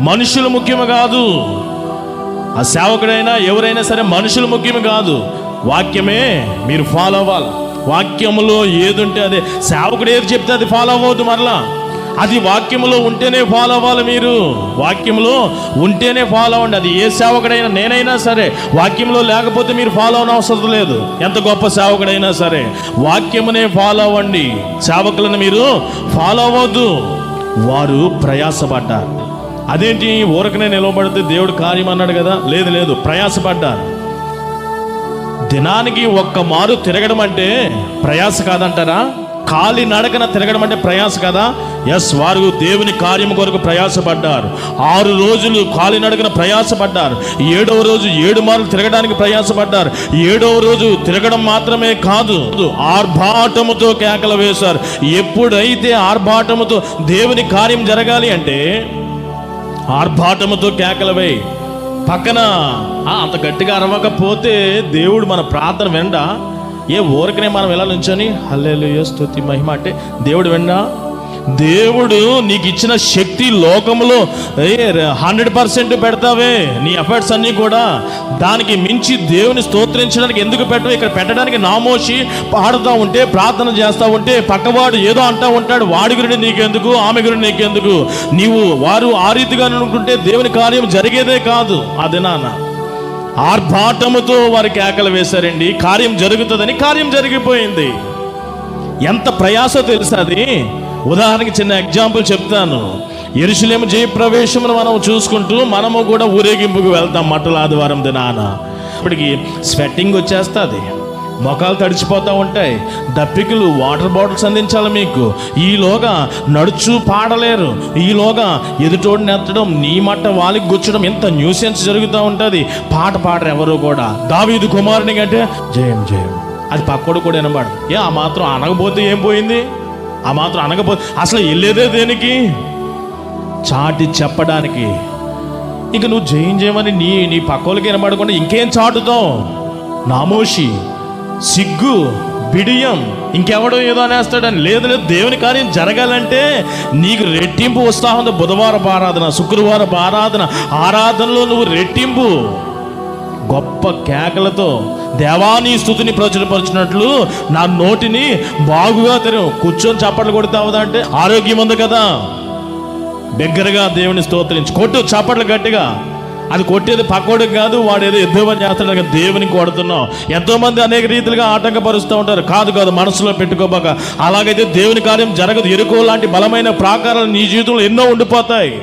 మనుషులు ముఖ్యము కాదు. ఆ సేవకుడైనా ఎవరైనా సరే మనుషులు ముఖ్యం కాదు, వాక్యమే మీరు ఫాలో అవ్వాలి. వాక్యములో ఏదుంటే అదే, సేవకుడు ఏది చెప్తే అది ఫాలో అవ్వద్దు. మరలా అది వాక్యములో ఉంటేనే ఫాలో అవ్వాలి. మీరు వాక్యములో ఉంటేనే ఫాలో అవ్వండి. అది ఏ సేవకుడైనా, నేనైనా సరే వాక్యంలో లేకపోతే మీరు ఫాలో అవ్వని అవసరం లేదు. ఎంత గొప్ప సేవకుడైనా సరే వాక్యమునే ఫాలో అవ్వండి. సేవకులను మీరు ఫాలో అవ్వద్దు. వారు ప్రయాసపడ్డారు. అదేంటి ఊరకనే నిలవబడితే దేవుడు కార్యం అన్నాడు కదా? లేదు లేదు, ప్రయాసపడ్డారు. దినానికి ఒక్క మారు తిరగడం అంటే ప్రయాస కాదంటారా? కాలి నడకన తిరగడం అంటే ప్రయాస కదా? ఎస్, వారు దేవుని కార్యం కొరకు ప్రయాసపడ్డారు. 6 రోజులు కాలి నడకన ప్రయాసపడ్డారు. 7వ రోజు 7 మార్లు తిరగడానికి ప్రయాసపడ్డారు. 7వ రోజు తిరగడం మాత్రమే కాదు, ఆర్భాటముతో కేకలు వేశారు. ఎప్పుడైతే ఆర్భాటముతో దేవుని కార్యం జరగాలి అంటే ఆర్భాటముతో కేకలు వేయి. పక్కన అంత గట్టిగా అరవకపోతే దేవుడు మన ప్రార్థన వినడా? ఏ ఊరకనే మనం ఎలా నుంచొని హల్లెలూయా స్తుతి మహిమ అంటే దేవుడు వినడా? దేవుడు నీకు ఇచ్చిన శక్తి లోకంలో 100% పెడతావే నీ ఎఫర్ట్స్ అన్నీ కూడా. దానికి మించి దేవుని స్తోత్రించడానికి ఎందుకు పెట్టవు? ఇక్కడ పెట్టడానికి నామోషి పాడుతూ ఉంటే, ప్రార్థన చేస్తూ ఉంటే పక్కవాడు ఏదో అంటూ ఉంటాడు. వాడి గురించి నీకెందుకు, ఆమె గురించి నీకెందుకు? వారు ఆ రీతిగా అనుకుంటే దేవుని కార్యం జరిగేదే కాదు. అదే నాన్న ఆర్భాటముతో వారి కేకలు వేశారండి. కార్యం జరుగుతుందని కార్యం జరిగిపోయింది. ఎంత ప్రయాసో తెలుసా అది? ఉదాహరణకి చిన్న ఎగ్జాంపుల్ చెప్తాను. యెరూషలేము జయప్రవేశమును మనం చూసుకుంటూ మనము కూడా ఊరేగింపుకు వెళ్తాం మట్టల ఆదివారం దినాన. ఇప్పటికి స్వెట్టింగ్ వచ్చేస్తుంది, మొఖాలు తడిచిపోతూ ఉంటాయి, దప్పికలు, వాటర్ బాటిల్స్ అందించాలి మీకు. ఈలోగా నడుచు పాడలేరు, ఈలోగా ఎదుటోడిని ఎత్తడం, నీ మట్ట వాళ్ళకి గుచ్చడం, ఎంత న్యూసెన్స్ జరుగుతూ ఉంటుంది. పాట పాడరు ఎవరు కూడా. దావీదు కుమారుని అంటే జయం జయం, అది పక్కోడు కూడా వినబడు. ఆ మాత్రం అనకపోతే ఏం పోయింది? ఆ మాత్రం అనకపోతే అసలు వెళ్ళేదే దేనికి? చాటి చెప్పడానికి. ఇక నువ్వు జయం చేయమని నీ పక్కోళ్ళకి వినబడకుండా ఇంకేం చాటుతావు? నామోషి, సిగ్గు, బిడియం, ఇంకెవడో ఏదో అనేస్తాడని. లేదు లేదు, దేవుని కార్యం జరగాలంటే నీకు రెట్టింపు ఉత్సాహంతో బుధవారపు ఆరాధన, శుక్రవారపు ఆరాధనలో నువ్వు రెట్టింపు గొప్ప కేకలతో దేవాని స్తుతిని ప్రచురపరిచినట్లు నా నోటిని బాగుగా తెరవు. కూర్చొని చప్పట్లు కొడతావుదా అంటే ఆరోగ్యం ఉంది కదా? దగ్గరగా దేవుని స్తోత్రించి కొట్టు చప్పట్లు గట్టిగా. అది కొట్టేది పక్కోడికి కాదు, వాడు ఏదో యుద్ధం చేస్తాడు, దేవునికి కొడుతున్నావు. ఎంతోమంది అనేక రీతిలుగా ఆటంకపరుస్తూ ఉంటారు. కాదు కాదు, మనసులో పెట్టుకోబాక. అలాగైతే దేవుని కార్యం జరగదు. ఎరుకో లాంటి బలమైన ప్రాకారాలు నీ జీవితంలో ఎన్నో ఉండిపోతాయి.